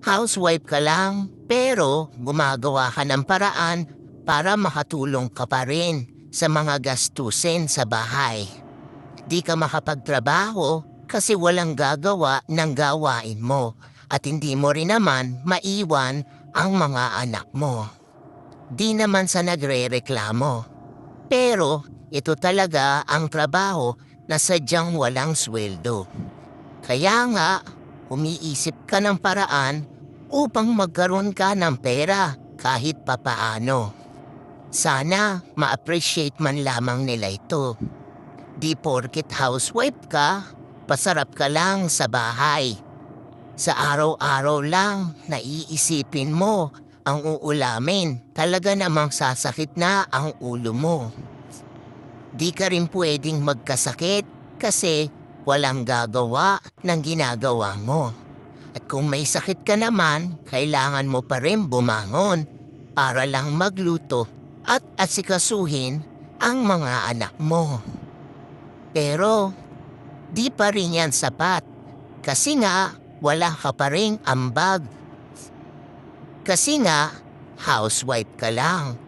Housewife ka lang, pero gumagawa ka ng paraan para makatulong ka pa rin sa mga gastusin sa bahay. Di ka makapagtrabaho kasi walang gagawa ng gawain mo at hindi mo rin naman maiwan ang mga anak mo. Di naman sa nagrereklamo. Pero ito talaga ang trabaho na sadyang walang sweldo. Kaya nga, umiisip ka ng paraan upang magkaroon ka ng pera kahit papaano. Sana ma-appreciate man lamang nila ito. Di porket housewife ka, pasarap ka lang sa bahay. Sa araw-araw lang, naiisipin mo ang uulamin. Talaga namang sasakit na ang ulo mo. Di ka rin pwedeng magkasakit kasi walang gagawa ng ginagawa mo. At kung may sakit ka naman, kailangan mo pa rin bumangon para lang magluto at asikasuhin ang mga anak mo. Pero di pa rin yan sapat kasi nga wala ka pa rin ambag. Kasi nga housewife ka lang.